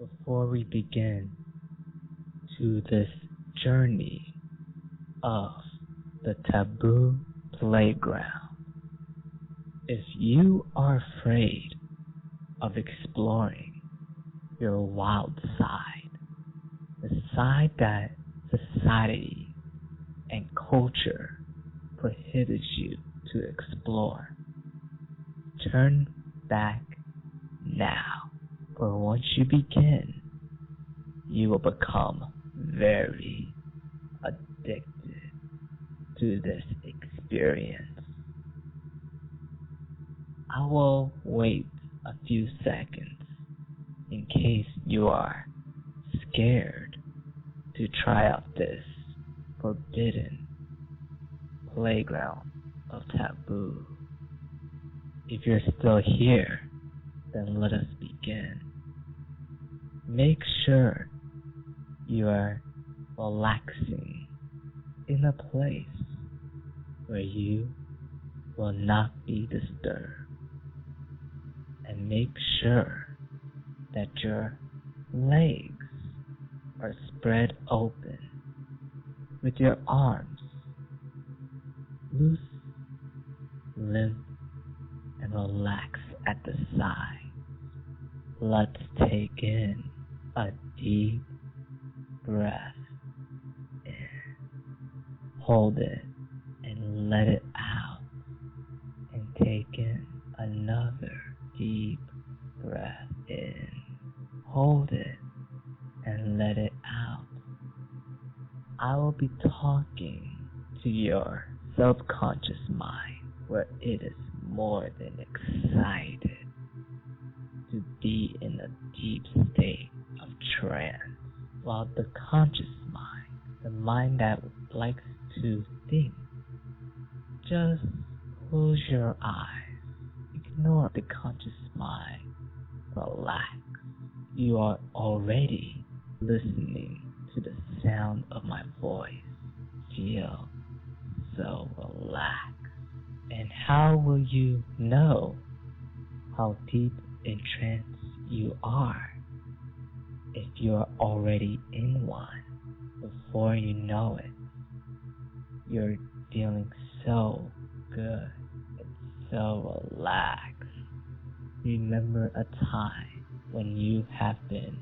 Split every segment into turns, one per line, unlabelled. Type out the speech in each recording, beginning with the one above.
Before we begin to this journey of the Taboo PlayGround, if you are afraid of exploring your wild side, the side that society and culture prohibits you to explore, turn back now, for once you begin, you will become very addicted to this experience. I will wait a few seconds in case you are scared to try out this forbidden playground of taboo. If you're still here, then let us begin. Make sure you are relaxing in a place where you will not be disturbed, and make sure that your legs are spread open with your arms loose, limp, and relax at the side. Let's take in a deep breath in. Hold it and let it out, and take in another deep breath in. Hold it and let it out. I will be talking to your subconscious mind, where it is more than excited to be in a deep state of trance, while the conscious mind, the mind that likes to think, just close your eyes, ignore the conscious mind, relax. You are already listening to the sound of my voice. Feel so relaxed. And how will you know how deep in trance you are if you are already in one? Before you know it, you're feeling so good and so relaxed. Remember a time when you have been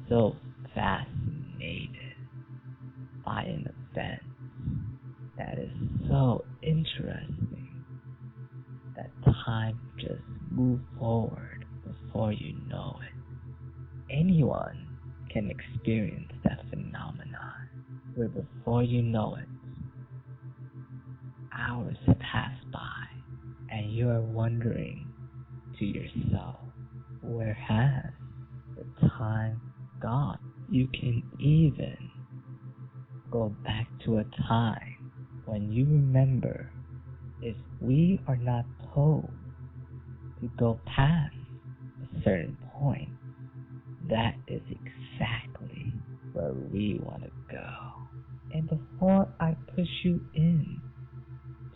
so fascinated by an event that is so interesting that time just moved forward before you know it. Anyone can experience that phenomenon where before you know it, hours have passed by and you are wondering to yourself, where has the time gone? You can even go back to a time when you remember, if we are not told to go past a certain point, that is exactly where we want to go. And before I push you in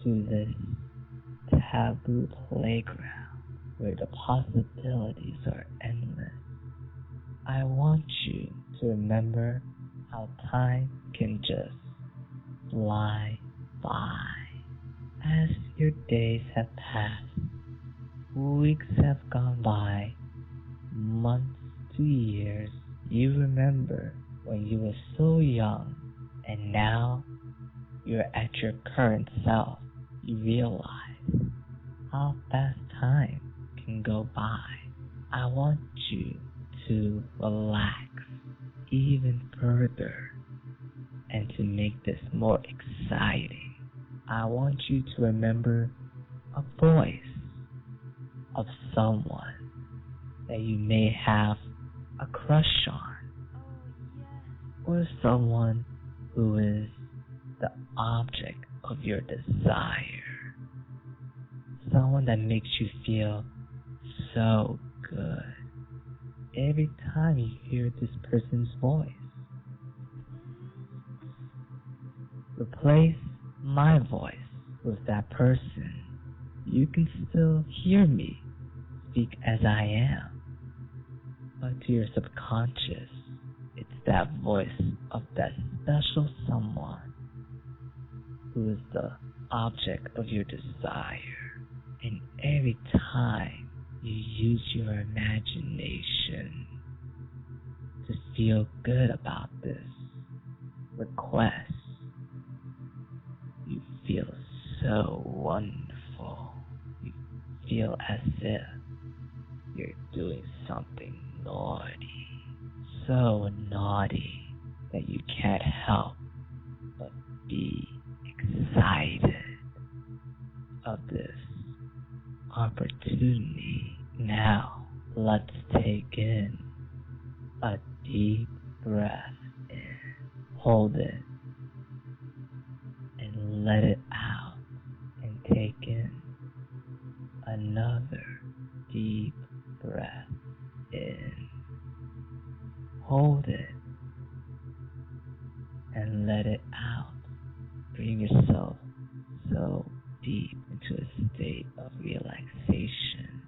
to this taboo playground where the possibilities are endless, I want you to remember how time can just fly by. As your days have passed, weeks have gone by, months to years, you remember when you were so young, and now you're at your current self. You realize how fast time can go by. I want you to relax even further, and to make this more exciting, I want you to remember a voice of someone that you may have a crush on, or someone who is the object of your desire, someone that makes you feel so good every time you hear this person's voice. Replace my voice with that person. You can still hear me speak as I am, but to your subconscious, it's that voice of that special someone who is the object of your desire. And every time you use your imagination to feel good about this request, you feel so wonderful. You feel as if you're doing something naughty, so naughty that you can't help but be excited of this opportunity. Now, let's take in a deep breath in, hold it, and let it out, and take in another deep breath in, hold it, and let it out. Bring yourself so deep into a state of relaxation.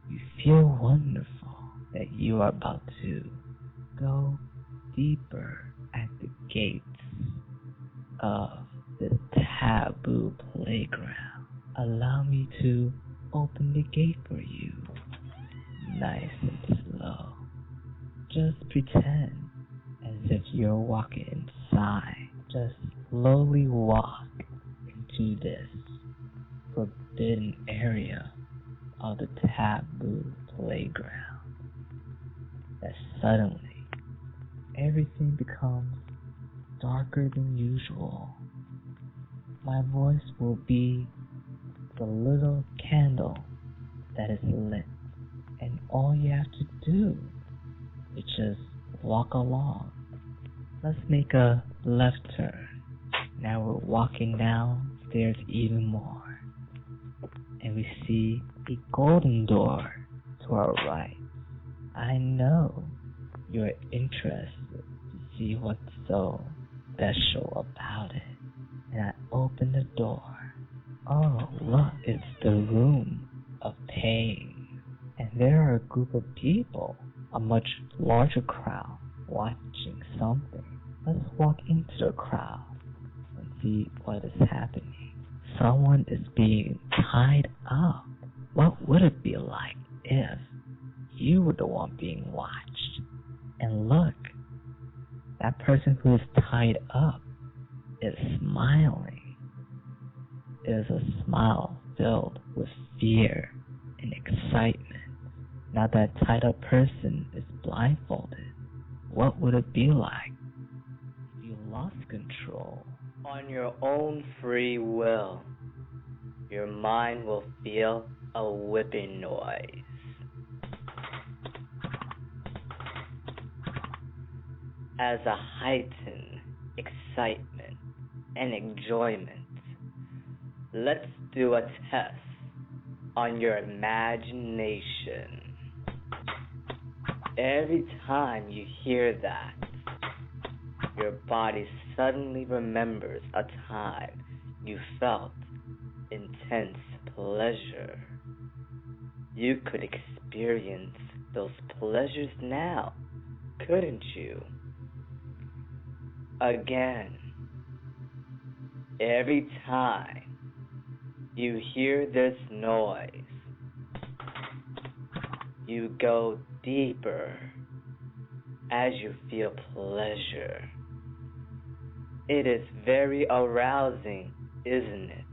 You feel wonderful that you are about to go deeper at the gates of the Taboo PlayGround. Allow me to open the gate for you, nice and slow. Just pretend as if you're walking inside. Just slowly walk into this forbidden area of the Taboo PlayGround. That suddenly everything becomes darker than usual. My voice will be the little candle that is lit, and all you have to do is just walk along. Let's make a left turn. Now we're walking downstairs even more, and we see a golden door to our right. I know you're interested to see what's so special about it, and I open the door. Oh, look, it's the room of pain, and there are a group of people, a much larger crowd, watching something. Let's walk into the crowd and see what is happening. Someone is being tied up. What would it be like if you were the one being watched? And look, that person who is tied up is smiling. It is a smile filled with fear and excitement. Now that tied up person is blindfolded. What would it be like if you lost control? On your own free will, your mind will feel a whipping noise. As a heightened excitement and enjoyment, let's do a test on your imagination. Every time you hear that, your body suddenly remembers a time you felt intense pleasure. You could experience those pleasures now, couldn't you? Again, every time you hear this noise, you go deeper as you feel pleasure. It is very arousing, isn't it?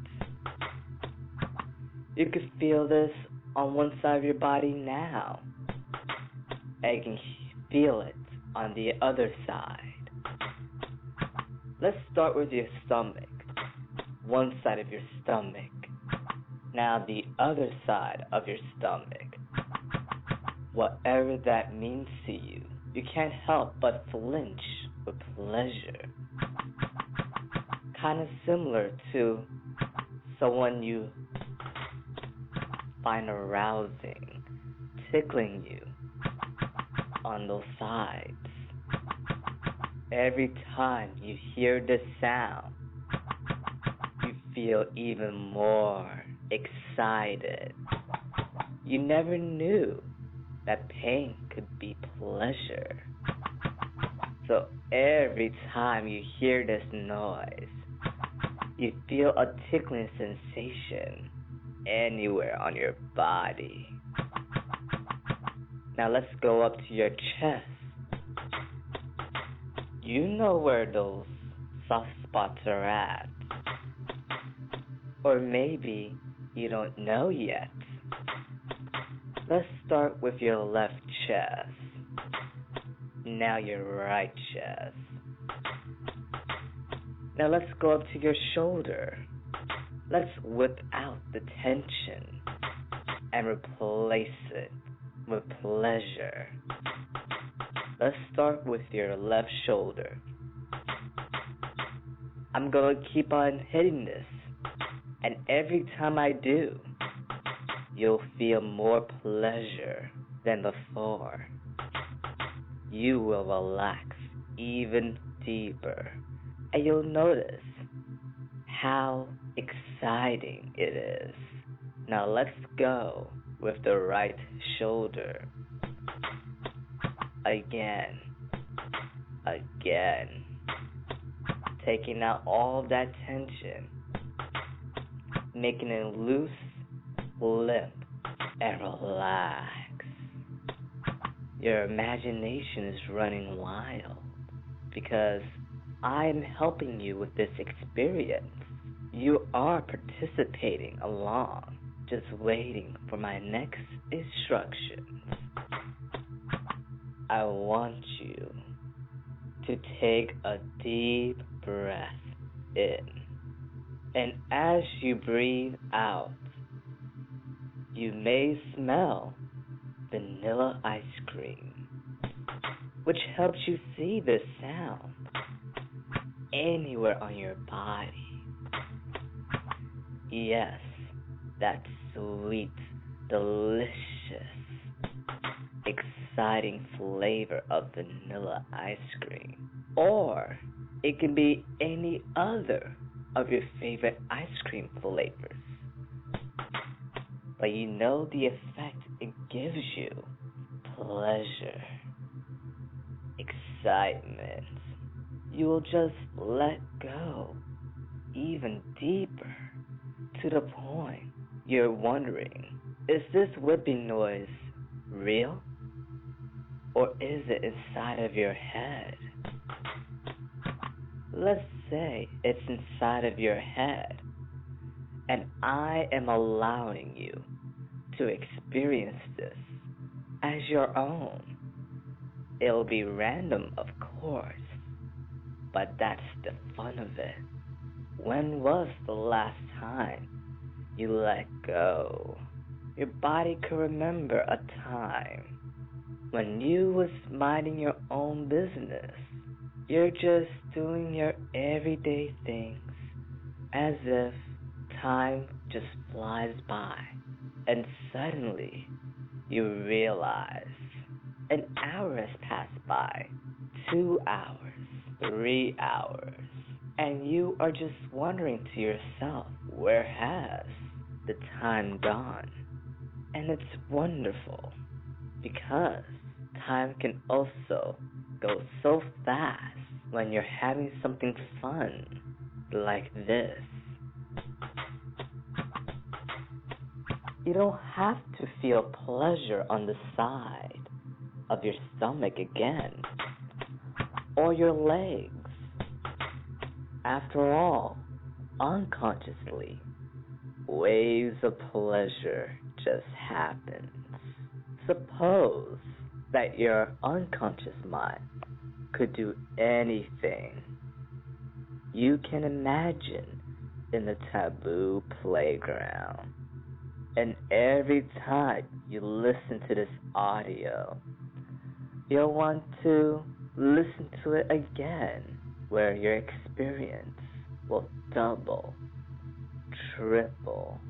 You can feel this on one side of your body now, and you can feel it on the other side. Let's start with your stomach. One side of your stomach. Now the other side of your stomach. Whatever that means to you, you can't help but flinch with pleasure. Kind of similar to someone you find arousing, tickling you on those sides. Every time you hear this sound, you feel even more excited. You never knew that pain could be pleasure. So every time you hear this noise, you feel a tickling sensation anywhere on your body. Now let's go up to your chest. You know where those soft spots are at. Or maybe you don't know yet. Let's start with your left chest. Now your right chest. Now let's go up to your shoulder. Let's whip out the tension and replace it with pleasure. Let's start with your left shoulder. I'm gonna keep on hitting this, and every time I do, you'll feel more pleasure than before. You will relax even deeper, and you'll notice how exciting it is. Now let's go with the right shoulder. Again. Taking out all that tension, making it loose, limp, and relax. Your imagination is running wild because I'm helping you with this experience. You are participating along, just waiting for my next instructions. I want you to take a deep breath in, and as you breathe out, you may smell vanilla ice cream, which helps you see the sound anywhere on your body. Yes, that sweet, delicious, exciting flavor of vanilla ice cream. Or it can be any other of your favorite ice cream flavors. But you know the effect it gives you. Pleasure, excitement. You will just let go even deeper to the point you're wondering, is this whipping noise real? Or is it inside of your head? Let's say it's inside of your head, and I am allowing you to experience this as your own. It'll be random, of course, but that's the fun of it. When was the last time you let go? Your body could remember a time when you was minding your own business. You're just doing your everyday things as if time just flies by, and suddenly you realize an hour has passed by, 2 hours, 3 hours, and you are just wondering to yourself, where has the time gone? And it's wonderful because time can also go so fast when you're having something fun like this. You don't have to feel pleasure on the side of your stomach again, or your legs. After all, unconsciously, waves of pleasure just happen. Suppose that your unconscious mind could do anything you can imagine in the Taboo PlayGround. And every time you listen to this audio, you'll want to listen to it again, where your experience will double, triple,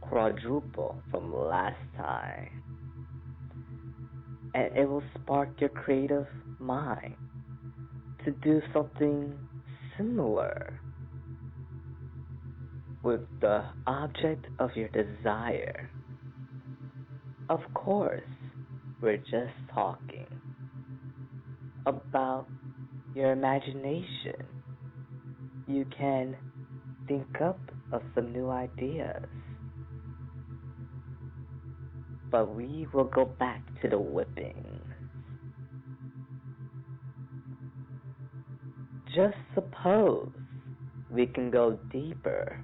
quadruple from last time. And it will spark your creative mind to do something similar with the object of your desire. Of course, we're just talking about your imagination. You can think up of some new ideas. But we will go back to the whipping. Just suppose we can go deeper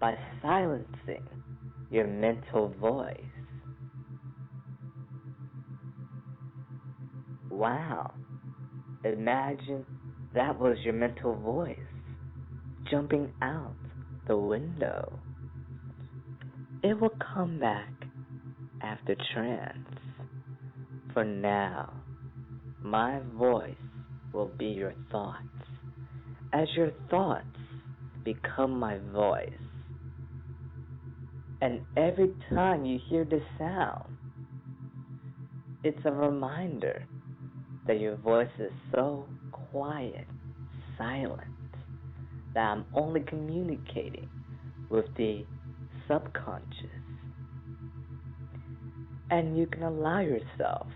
by silencing your mental voice. Wow, imagine that was your mental voice jumping out the window. It will come back after trance. For now, my voice will be your thoughts, as your thoughts become my voice. And every time you hear this sound, it's a reminder that your voice is so quiet, silent, that I'm only communicating with the subconscious. And you can allow yourself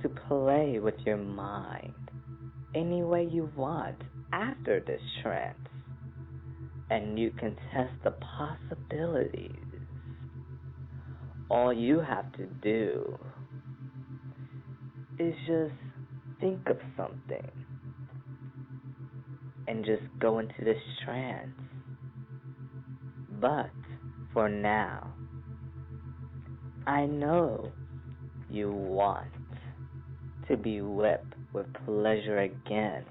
to play with your mind any way you want after this trance. And you can test the possibilities. All you have to do is just think of something and just go into this trance. But for now, I know you want to be whipped with pleasure again.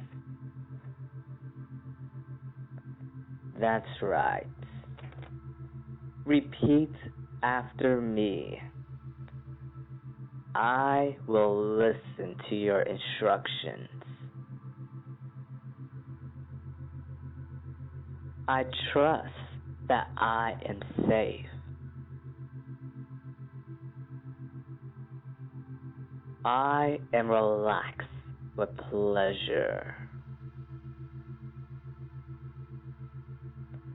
That's right. Repeat after me. I will listen to your instructions. I trust that I am safe. I am relaxed with pleasure.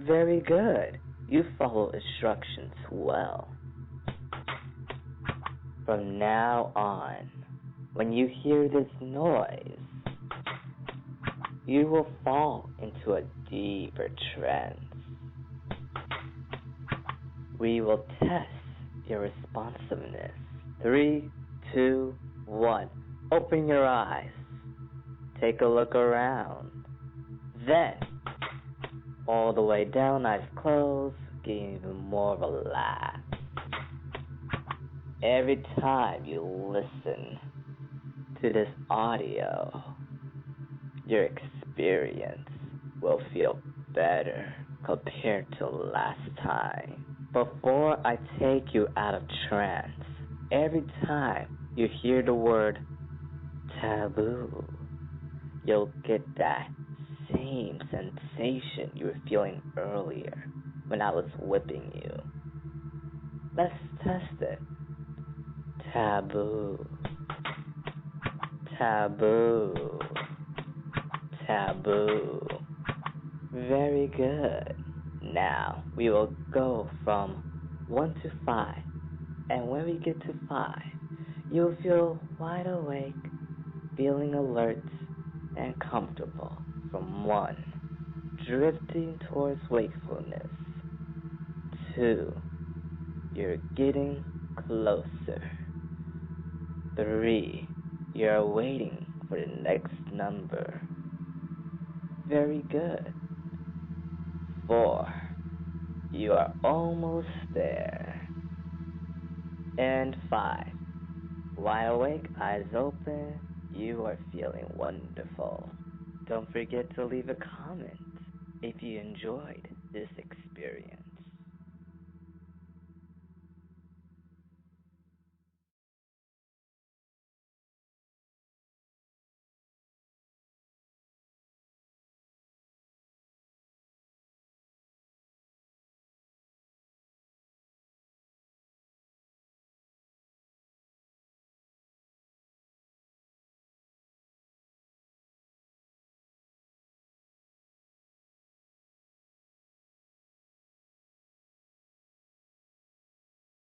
Very good. You follow instructions well. From now on, when you hear this noise, you will fall into a deeper trance. We will test your responsiveness. 3, 2, 1. Open your eyes. Take a look around. Then, all the way down, eyes closed, getting even more relaxed. Every time you listen to this audio, your experience will feel better compared to last time. Before I take you out of trance, every time you hear the word taboo, you'll get that same sensation you were feeling earlier when I was whipping you. Let's test it. Taboo. Taboo. Taboo. Very good. Now we will go from 1 to 5, and when we get to 5, you'll feel wide awake, feeling alert and comfortable. From 1, drifting towards wakefulness. 2, you're getting closer. 3, you're waiting for the next number. Very good. 4, you are almost there. And 5, wide awake, eyes open, you are feeling wonderful. Don't forget to leave a comment if you enjoyed this experience.